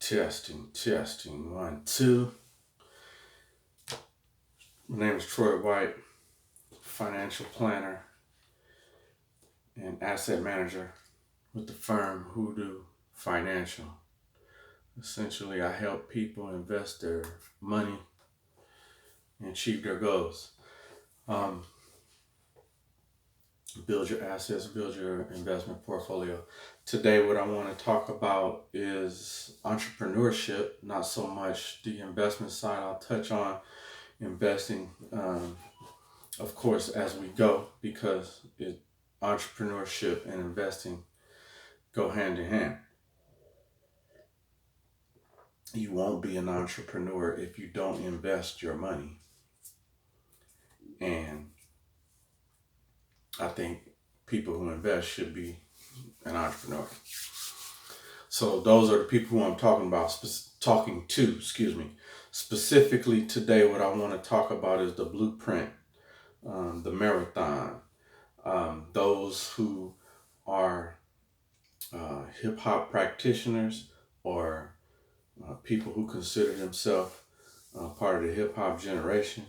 Testing. 1, 2. My name is Troy White, financial planner and asset manager with the firm Hoodoo Financial. Essentially, I help people invest their money and achieve their goals. Um, Build your assets, build your investment portfolio. Today, what I want to talk about is entrepreneurship, not so much the investment side. I'll touch on investing, of course, as we go, because entrepreneurship and investing go hand in hand. You won't be an entrepreneur if you don't invest your money. And I think people who invest should be an entrepreneur. So those are the people who I'm talking to, Specifically today, what I want to talk about is the blueprint, the marathon. Those who are hip hop practitioners or people who consider themselves part of the hip hop generation,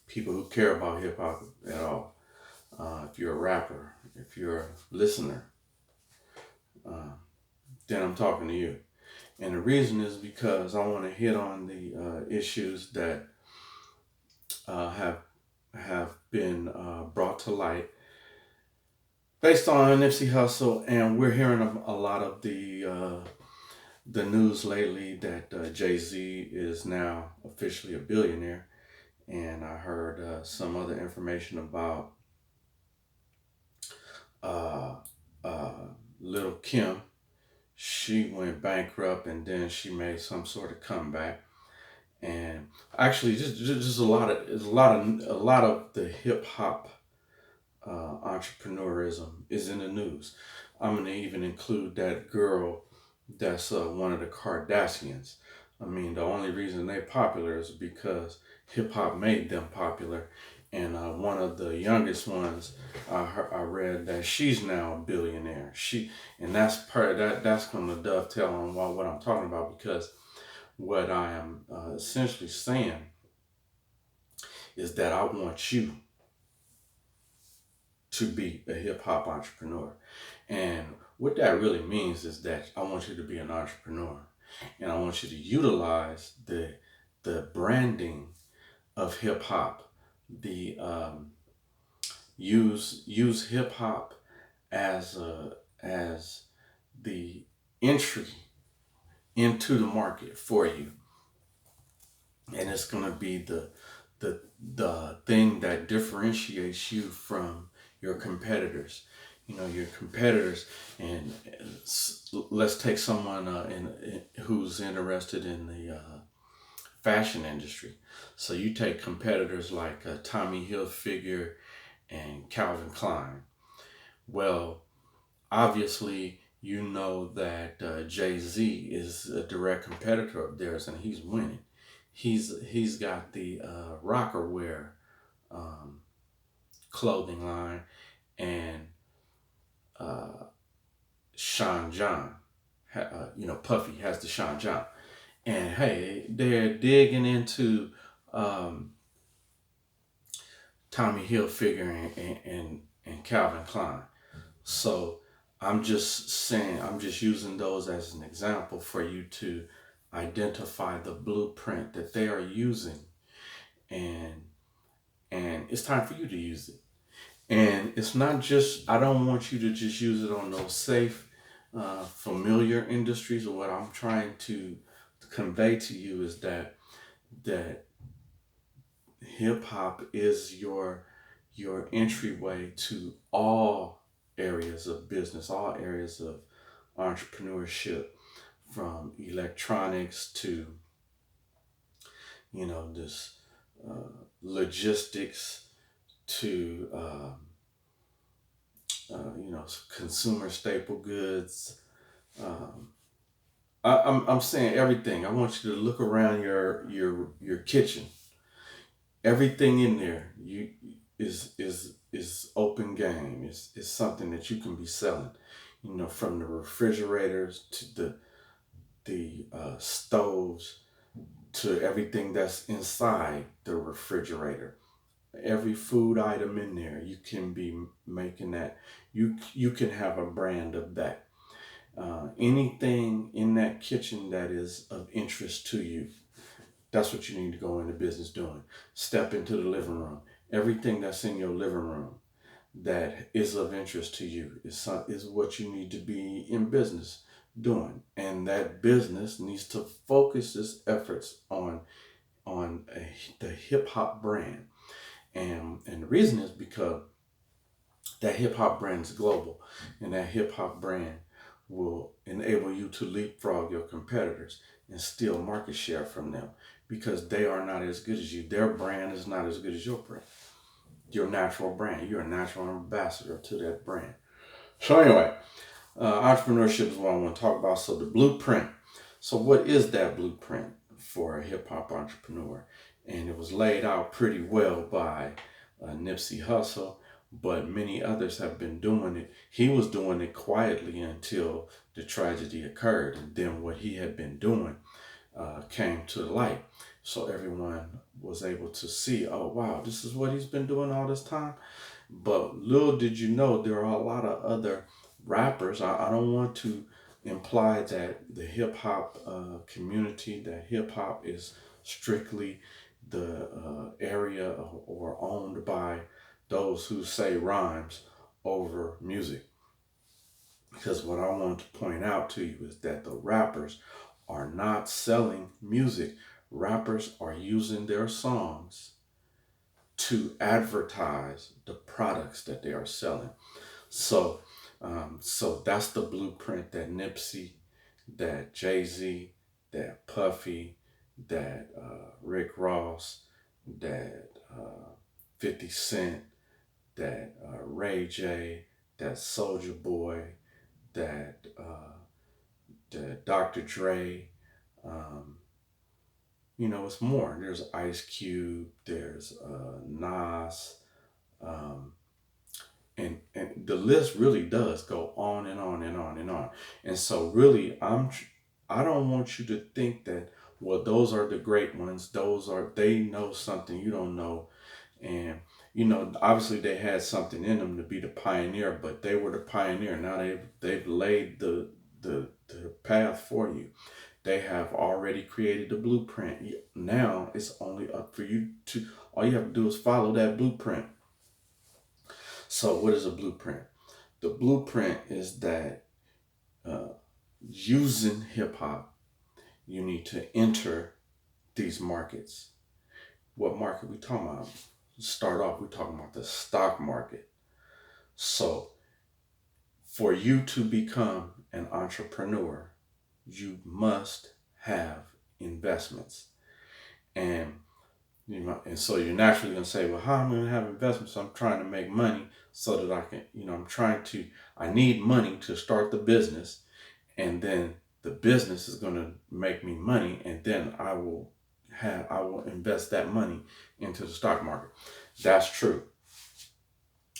people who care about hip hop at all. If you're a rapper, if you're a listener, then I'm talking to you. And the reason is because I want to hit on the issues that have been brought to light based on Nipsey Hussle, and we're hearing a lot of the news lately that Jay-Z is now officially a billionaire, and I heard some other information about Little Kim. She went bankrupt and then she made some sort of comeback. And actually, just a lot of the hip hop entrepreneurism is in the news. I'm gonna even include that girl that's one of the Kardashians. I mean, the only reason they popular is because hip hop made them popular. And one of the youngest ones, I read that she's now a billionaire. And that's that's going to dovetail on what I'm talking about, because what I am essentially saying is that I want you to be a hip hop entrepreneur. And what that really means is that I want you to be an entrepreneur, and I want you to utilize the branding of hip hop, the use hip hop as the entry into the market for you, and it's going to be the thing that differentiates you from your competitors. Your competitors, and let's take someone who's interested in the fashion industry. So you take competitors like Tommy Hilfiger and Calvin Klein. Well, obviously, you know that Jay-Z is a direct competitor of theirs, and he's winning. He's got the rocker wear clothing line, and Sean John, Puffy has the Sean John. And hey, they're digging into Tommy Hilfiger and Calvin Klein. So I'm just using those as an example for you to identify the blueprint that they are using, and it's time for you to use it. And it's not just, I don't want you to just use it on those safe, familiar industries. What I'm trying to convey to you is that hip hop is your entryway to all areas of business, all areas of entrepreneurship, from electronics to this logistics to consumer staple goods. I'm saying everything. I want you to look around your kitchen. Everything in there is open game. Is something that you can be selling. From the refrigerators to the stoves to everything that's inside the refrigerator. Every food item in there, you can be making that. You can have a brand of that. Anything in that kitchen that is of interest to you, that's what you need to go into business doing. Step into the living room. Everything that's in your living room that is of interest to you is what you need to be in business doing, and that business needs to focus its efforts on the hip hop brand, and the reason is because that hip hop brand is global, and that hip hop brand will enable you to leapfrog your competitors and steal market share from them because they are not as good as you. Their brand is not as good as your brand, your natural brand. You're a natural ambassador to that brand. So anyway, entrepreneurship is what I want to talk about. So the blueprint. So what is that blueprint for a hip hop entrepreneur? And it was laid out pretty well by Nipsey Hussle, but many others have been doing it. He was doing it quietly until the tragedy occurred, and then what he had been doing came to light. So everyone was able to see, oh wow, this is what he's been doing all this time. But little did you know, there are a lot of other rappers. I don't want to imply that the hip hop community, that hip hop is strictly the area or owned by those who say rhymes over music. Because what I want to point out to you is that the rappers are not selling music. Rappers are using their songs to advertise the products that they are selling. So, so that's the blueprint that Nipsey, that Jay-Z, that Puffy, that Rick Ross, that 50 Cent, that Ray J, that Soldier Boy, that Dr. Dre. Um, it's more. There's Ice Cube. There's Nas. Um, and the list really does go on and on and on and on. And so really, I don't want you to think that, well, those are the great ones. They know something you don't know. And obviously they had something in them to be the pioneer, but they were the pioneer. Now they've laid the path for you. They have already created the blueprint. Now it's only up for you to, all you have to do is follow that blueprint. So what is a blueprint? The blueprint is that uh, using hip hop, you need to enter these markets. What market we talking about? Start off, we're talking about the stock market. So for you to become an entrepreneur, you must have investments. And and so you're naturally going to say, well, how am I going to have investments? I'm trying to make money so that I can, I need money to start the business. And then the business is going to make me money. And then I will invest that money into the stock market. That's true.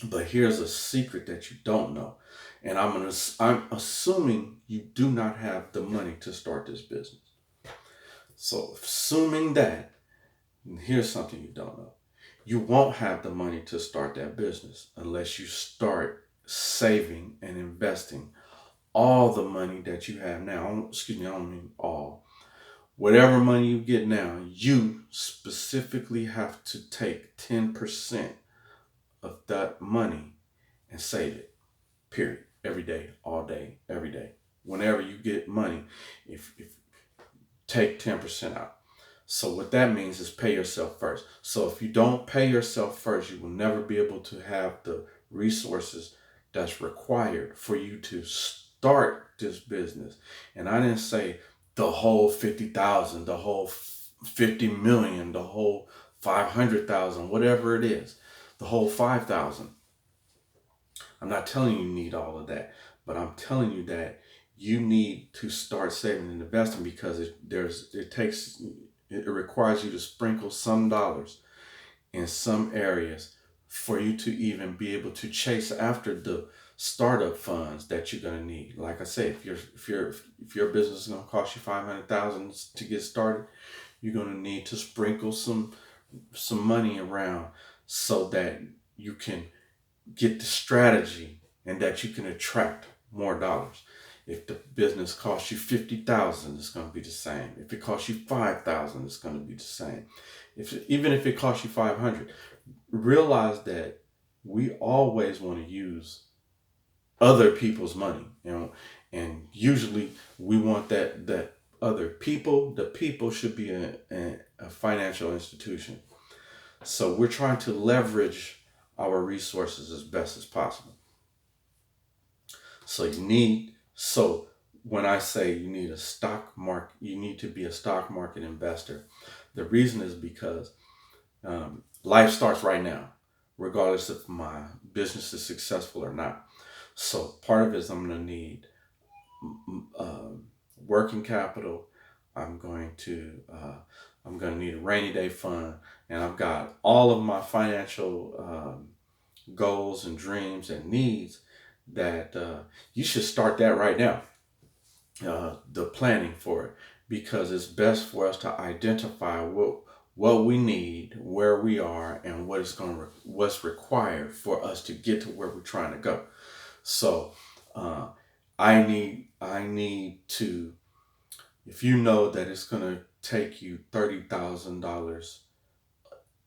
But here's a secret that you don't know. And I'm assuming you do not have the money to start this business. So assuming that, here's something you don't know. You won't have the money to start that business unless you start saving and investing all the money that you have now. Excuse me, I don't mean all. Whatever money you get now, you specifically have to take 10% of that money and save it. Period. Every day, every day. Whenever you get money, if take 10% out. So what that means is pay yourself first. So if you don't pay yourself first, you will never be able to have the resources that's required for you to start this business. And I didn't say the whole 50,000, the whole 50 million, the whole 500,000, whatever it is, the whole 5,000. I'm not telling you need all of that, but I'm telling you that you need to start saving and investing because it requires you to sprinkle some dollars in some areas for you to even be able to chase after startup funds that you're gonna need. Like I said, if your business is gonna cost you $500,000 to get started, you're gonna need to sprinkle some money around so that you can get the strategy and that you can attract more dollars. If the business costs you 50,000, it's going to be the same. If it costs you 5,000, it's going to be the same. Even if it costs you 500, realize that we always want to use other people's money, and usually we want that other people. The people should be a financial institution. So we're trying to leverage our resources as best as possible. So when I say you need a stock market, you need to be a stock market investor. The reason is because life starts right now, regardless if my business is successful or not. So part of it is I'm going to need uh, working capital. I'm going to need a rainy day fund, and I've got all of my financial goals and dreams and needs that you should start that right now, the planning for it, because it's best for us to identify what we need, where we are, and what's required for us to get to where we're trying to go. So uh, I need to, if you know that it's going to take you $30,000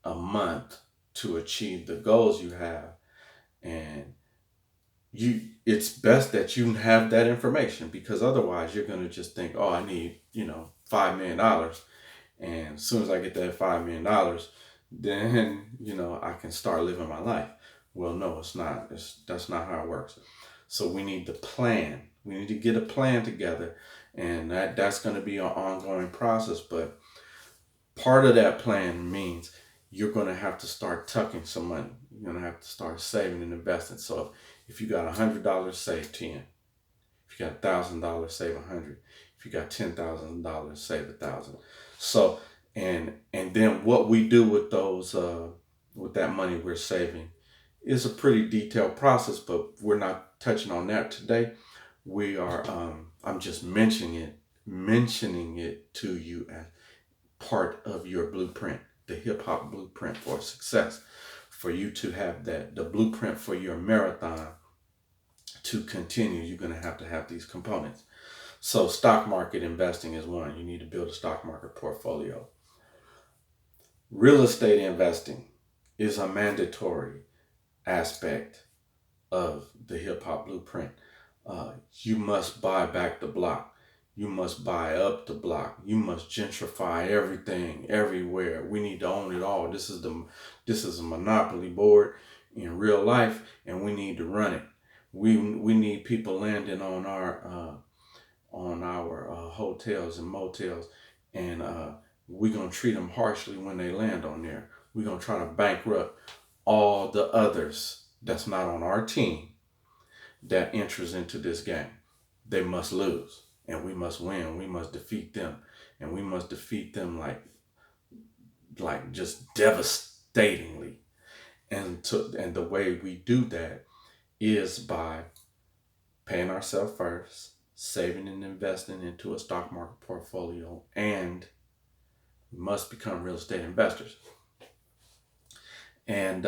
a month to achieve the goals you have, and it's best that you have that information, because otherwise you're going to just think, oh, I need $5 million, and as soon as I get that $5 million, then I can start living my life. Well, no, it's not. That's not how it works. So we need to plan. We need to get a plan together, and that's going to be an ongoing process. But part of that plan means you're going to have to start tucking some money. You're going to have to start saving and investing. So if you got $100, save 10. If you got $1,000, save 100. If you got $10,000, save 1,000. So and then what we do with those with that money we're saving is a pretty detailed process, but we're not touching on that today. We are I'm just mentioning it to you as part of your blueprint, the hip hop blueprint for success. For you to have the blueprint for your marathon to continue, you're going to have these components. So stock market investing is one. You need to build a stock market portfolio. Real estate investing is a mandatory aspect of the hip hop blueprint. You must buy back the block. You must buy up the block. You must gentrify everything, everywhere. We need to own it all. This is a monopoly board in real life, and we need to run it. We need people landing on our hotels and motels, and we're gonna treat them harshly when they land on there. We're gonna try to bankrupt all the others that's not on our team that enters into this game. They must lose, and we must win. We must defeat them, and we must defeat them like just devastatingly. And the way we do that is by paying ourselves first, saving and investing into a stock market portfolio, and we must become real estate investors. And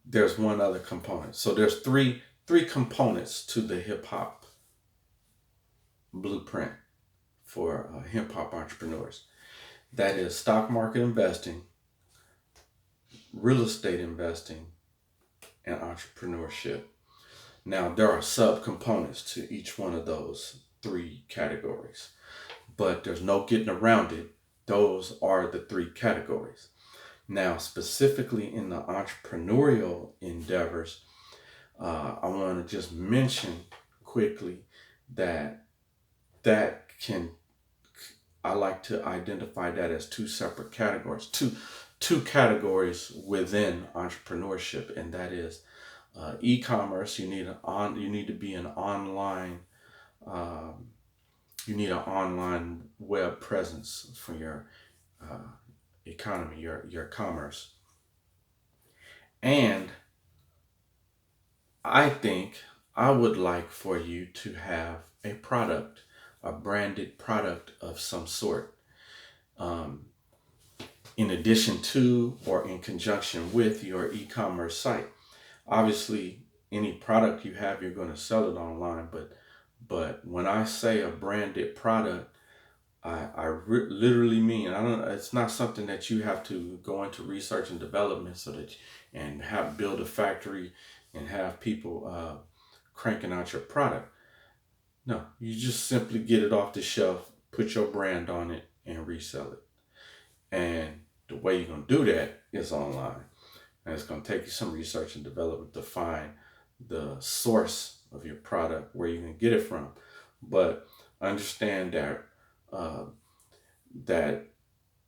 there's one other component. So there's three components to the hip hop blueprint for hip hop entrepreneurs. That is stock market investing, real estate investing, and entrepreneurship. Now, there are subcomponents to each one of those three categories, but there's no getting around it. Those are the three categories. Now, specifically in the entrepreneurial endeavors, I want to just mention quickly that I like to identify that as two separate categories, two categories within entrepreneurship, and that is e-commerce. You need to be an online. You need an online web presence for your economy, your commerce, and I think I would like for you to have a product, a branded product of some sort, um, in addition to or in conjunction with your e-commerce site. Obviously, any product you have, you're going to sell it online, but when I say a branded product, literally mean, I don't. It's not something that you have to go into research and development and have build a factory and have people cranking out your product. No, you just simply get it off the shelf, put your brand on it, and resell it. And the way you're gonna do that is online, and it's gonna take you some research and development to find the source of your product, where you can get it from. But understand that uh, that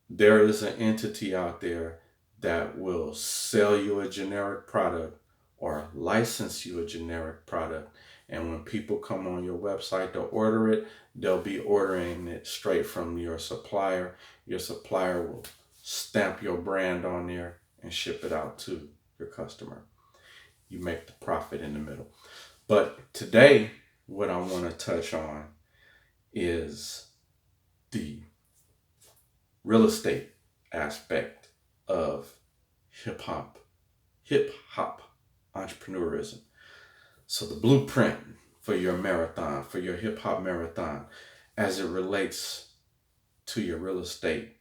there is an entity out there that will sell you a generic product or license you a generic product. And when people come on your website to order it, they'll be ordering it straight from your supplier. Your supplier will stamp your brand on there and ship it out to your customer. You make the profit in the middle. But today, what I want to touch on is the real estate aspect of hip hop, hip hop entrepreneurism. So the blueprint for your marathon, for your hip hop marathon, as it relates to your real estate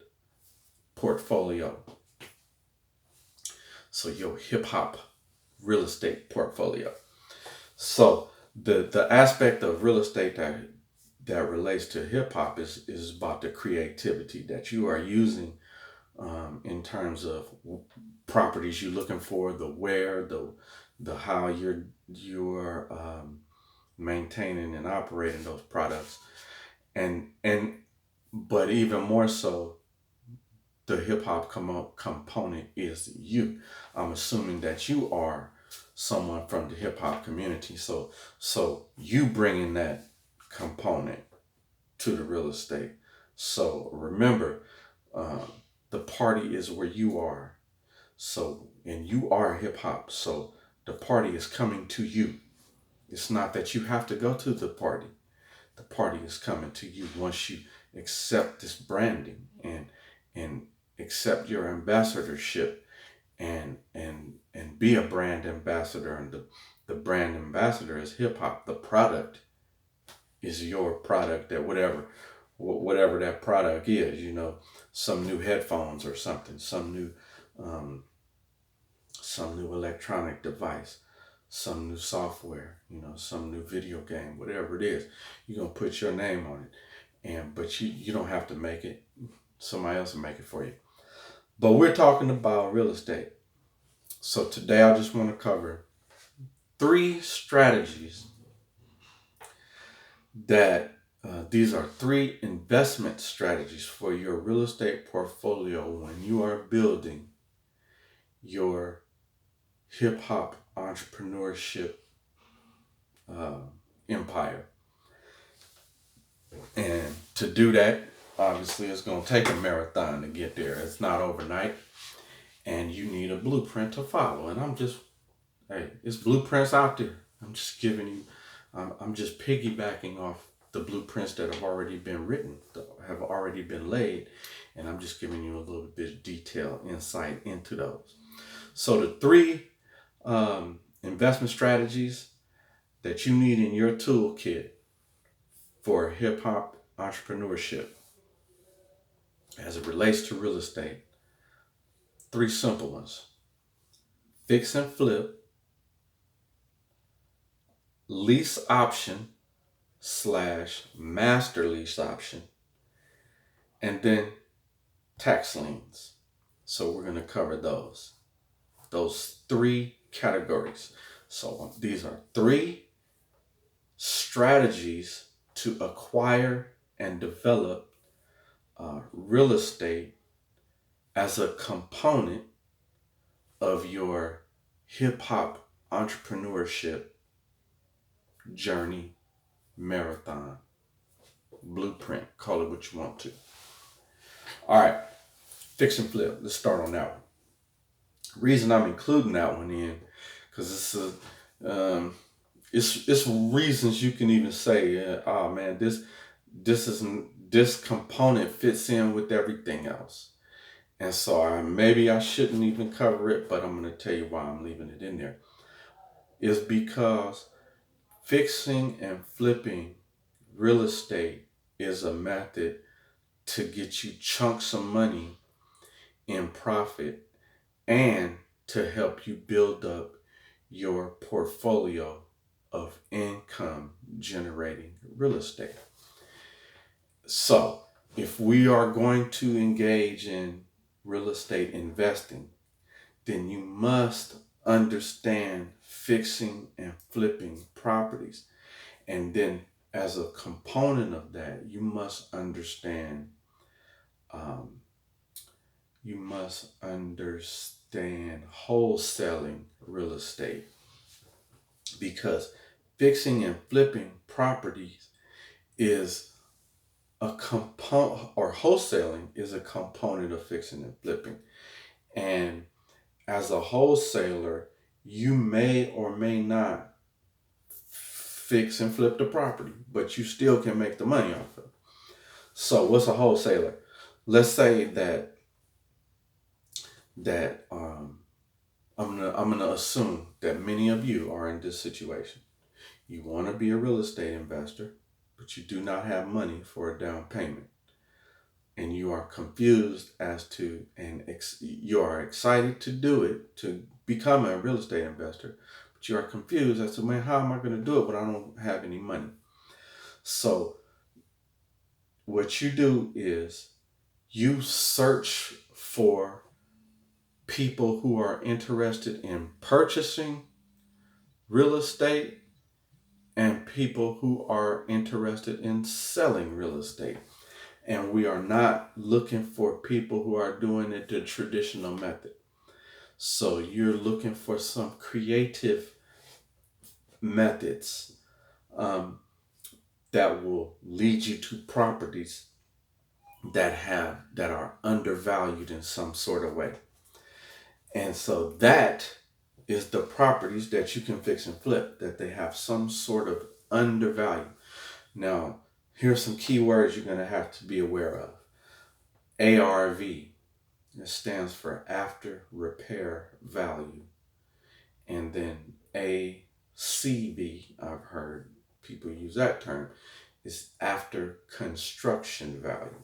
portfolio. So your hip hop real estate portfolio. So the aspect of real estate that relates to hip hop is about the creativity that you are using, in terms of properties you're looking for, the where, the how you're maintaining and operating those products, and but even more so, the hip hop component is you. I'm assuming that you are someone from the hip hop community, so you bringing that component to the real estate. So remember, uh, the party is where you are. So, and you are hip hop. So the party is coming to you. It's not that you have to go to the party. The party is coming to you once you accept this branding and accept your ambassadorship and be a brand ambassador. And the brand ambassador is hip hop. The product is your product, that whatever that product is, some new headphones or something, um, some new electronic device, some new software, some new video game, whatever it is, you're gonna put your name on it. But you don't have to make it. Somebody else will make it for you. But we're talking about real estate. So today I just want to cover 3 strategies that these are 3 investment strategies for your real estate portfolio when you are building your hip hop entrepreneurship empire. And to do that, obviously, it's going to take a marathon to get there. It's not overnight, and you need a blueprint to follow. And it's blueprints out there. I'm just giving you, I'm just piggybacking off the blueprints that have already been written, that have already been laid, and I'm just giving you a little bit of detail, insight into those. So the 3 investment strategies that you need in your toolkit for hip hop entrepreneurship as it relates to real estate. 3 simple ones: fix and flip, lease option / master lease option, and then tax liens. So we're going to cover those 3 categories. So these are 3 strategies to acquire and develop real estate as a component of your hip hop entrepreneurship journey, marathon, blueprint, call it what you want to. All right, fix and flip. Let's start on that one. Reason I'm including that one in, because Um, it's reasons you can even say, oh man, this component fits in with everything else. And so maybe I shouldn't even cover it, but I'm going to tell you why I'm leaving it in there. Is because fixing and flipping real estate is a method to get you chunks of money in profit and to help you build up your portfolio of income generating real estate. So, if we are going to engage in real estate investing, then you must understand fixing and flipping properties. And then, as a component of that, um, you must understand wholesaling real estate, because fixing and flipping properties is a component, or wholesaling is a component of fixing and flipping. And as a wholesaler, you may or may not fix and flip the property, but you still can make the money off of it. So what's a wholesaler? Let's say that I'm gonna assume that many of you are in this situation. You want to be a real estate investor, but you do not have money for a down payment. And you are confused as to, you are excited to do it, to become a real estate investor, but you are confused as to, man, how am I going to do it when I don't have any money? So what you do is you search for people who are interested in purchasing real estate and people who are interested in selling real estate. And we are not looking for people who are doing it the traditional method. So you're looking for some creative methods um, that will lead you to properties that are undervalued in some sort of way. And so that is the properties that you can fix and flip, that they have some sort of undervalue. Now, here's some keywords you're going to have to be aware of. ARV. It stands for after repair value. And then ACV, I've heard people use that term, is after construction value.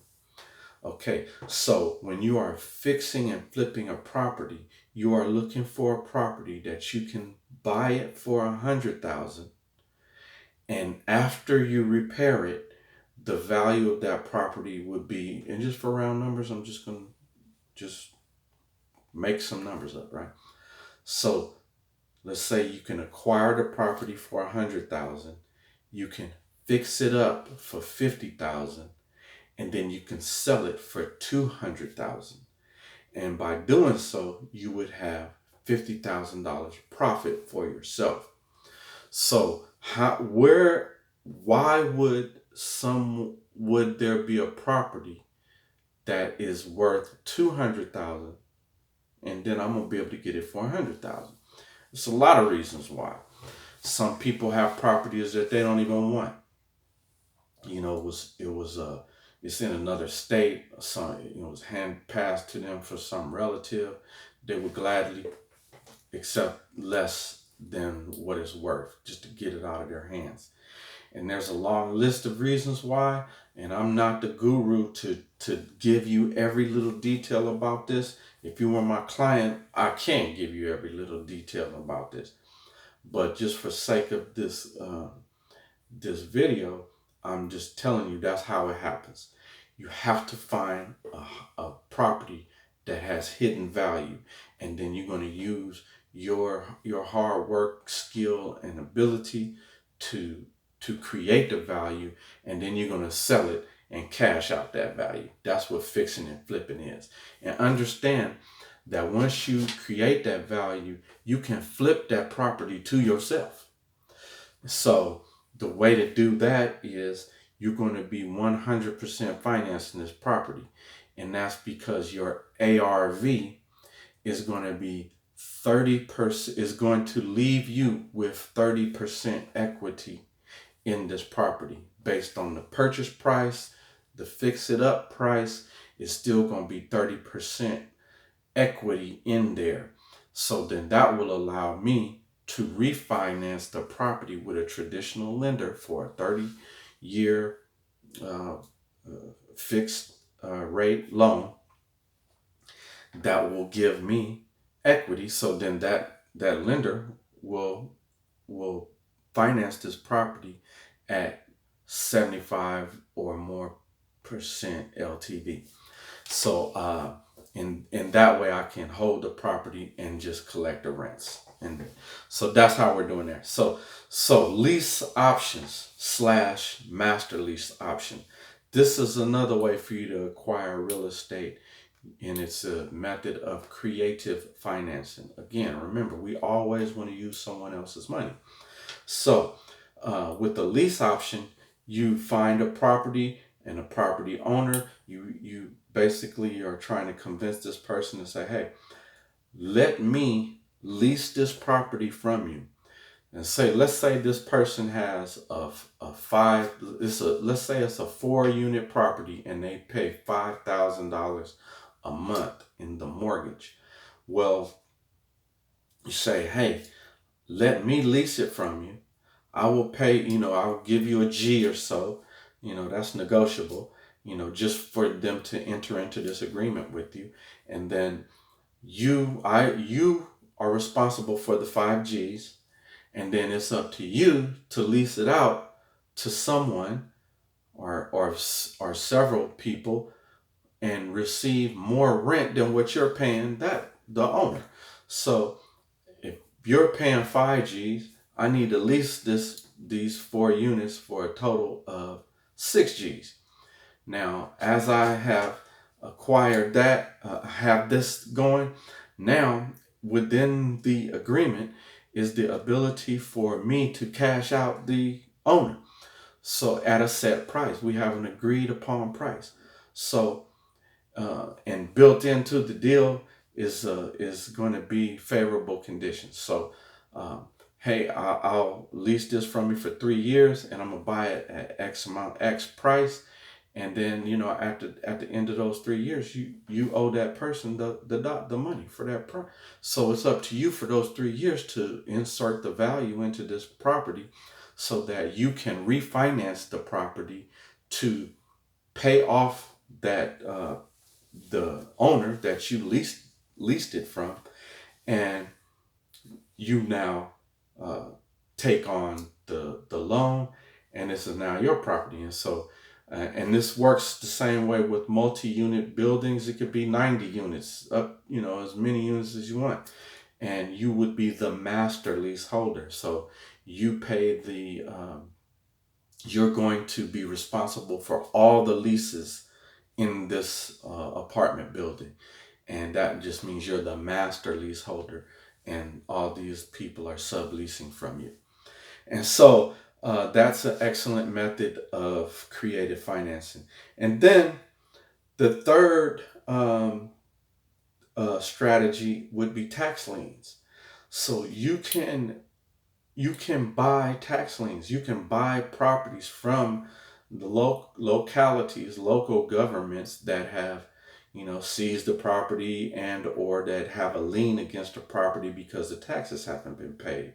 Okay, so when you are fixing and flipping a property, you are looking for a property that you can buy it for $100,000, and after you repair it, the value of that property would be, and just for round numbers, I'm just gonna just make some numbers up, right? So let's say you can acquire the property for $100,000, you can fix it up for $50,000, and then you can sell it for $200,000. And by doing so, you would have $50,000 profit for yourself. So why would there be a property that is worth $200,000 and then I'm gonna be able to get it for $100,000? There's a lot of reasons why. Some people have properties that they don't even want. You know, it's in another state. It was hand passed to them for some relative. They would gladly accept less than what it's worth just to get it out of their hands. And there's a long list of reasons why. And I'm not the guru to give you every little detail about this. If you were my client, I can't give you every little detail about this. But just for sake of this video, I'm just telling you that's how it happens. You have to find a property that has hidden value, and then you're going to use your hard work, skill, and ability to create the value, and then you're going to sell it and cash out that value. That's what fixing and flipping is. And understand that once you create that value, you can flip that property to yourself. So the way to do that is you're going to be 100% financing this property. And that's because your ARV is going to be 30% is going to leave you with 30% equity in this property based on the purchase price. The fix it up price is still going to be 30% equity in there. So then that will allow me to refinance the property with a traditional lender for a 30-year uh, fixed rate loan that will give me equity. So then that lender will finance this property at 75 or more percent LTV. So in that way I can hold the property and just collect the rents. And so that's how we're doing that. So lease options slash master lease option. This is another way for you to acquire real estate, and it's a method of creative financing. Again, remember, we always want to use someone else's money. So with the lease option, you find a property and a property owner. You basically are trying to convince this person to say, hey, let me lease this property from you. And let's say this person has let's say it's a 4-unit property and they pay $5,000 a month in the mortgage. Well, you say, hey, let me lease it from you. I will pay, I'll give you a G or so, that's negotiable, just for them to enter into this agreement with you. And then you are responsible for the 5 Gs. And then it's up to you to lease it out to someone or several people and receive more rent than what you're paying the owner. So if you're paying 5 Gs, I need to lease these 4 units for a total of 6 Gs. Now, as I have acquired that, have this going, now within the agreement is the ability for me to cash out the owner. So at a set price, we have an agreed upon price. So and built into the deal is going to be favorable conditions. So hey, I'll lease this from you for 3 years, and I'm gonna buy it at X price. And then, at the end of those 3 years, you owe that person the money for that price. So it's up to you for those 3 years to insert the value into this property so that you can refinance the property to pay off that the owner that you leased it from, and you now take on the loan, and this is now your property. And so and this works the same way with multi-unit buildings. It could be 90 units, up, as many units as you want. And you would be the master leaseholder. So you pay you're going to be responsible for all the leases in this apartment building. And that just means you're the master leaseholder, and all these people are subleasing from you. And so that's an excellent method of creative financing. And then the third strategy would be tax liens. So you can buy tax liens. You can buy properties from the localities, local governments that have, seized the property and or that have a lien against the property because the taxes haven't been paid.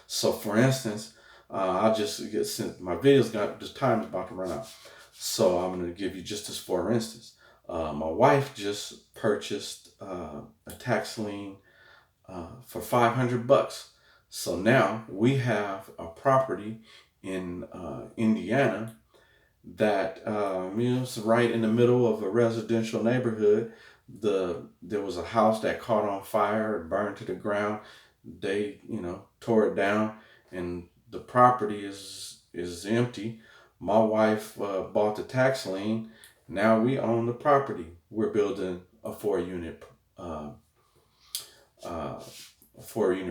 So, for instance, I'll just get, since my video's got this time is about to run out, so I'm going to give you just this for instance. My wife just purchased a tax lien for $500. So now we have a property in Indiana that is right in the middle of a residential neighborhood. There was a house that caught on fire, burned to the ground. They tore it down, and the property is empty. My wife bought the tax lien. Now we own the property. We're building a 4-unit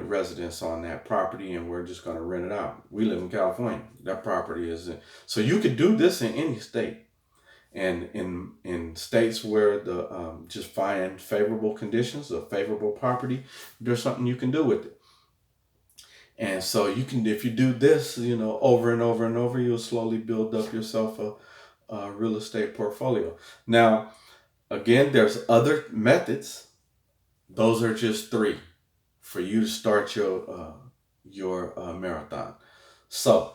residence on that property, and we're just going to rent it out. We live in California. That property is in. So you could do this in any state. And in states where the just find favorable conditions or favorable property, there's something you can do with it. And so you can, if you do this, over and over and over, you'll slowly build up yourself a real estate portfolio. Now, again, there's other methods. Those are just three for you to start your marathon. So,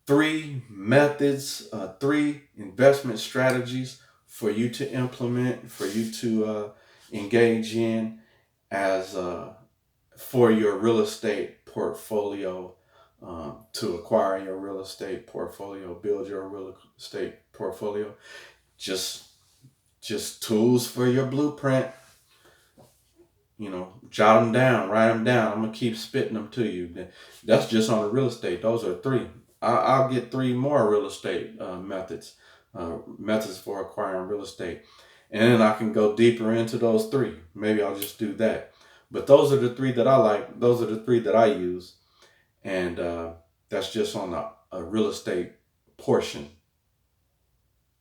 three methods, three investment strategies for you to implement, for you to engage in as for your real estate portfolio, to acquire your real estate portfolio, build your real estate portfolio. Just just tools for your blueprint. Jot them down, write them down. I'm gonna keep spitting them to you. That's just on the real estate. Those are three. I'll get three more real estate methods for acquiring real estate, and then I can go deeper into those three. Maybe I'll just do that. But those are the three that I like. Those are the three that I use, and that's just on a real estate portion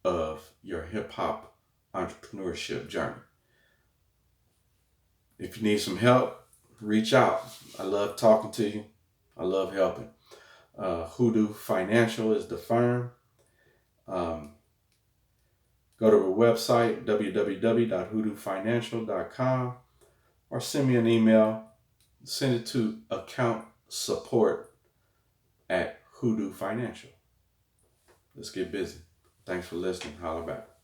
of your hip hop entrepreneurship journey. If you need some help, reach out. I love talking to you. I love helping. Hoodoo Financial is the firm. Um, Go to our website, www.hoodoofinancial.com, or send me an email. Send it to account support at Hoodoo Financial. Let's get busy. Thanks for listening. Holla back.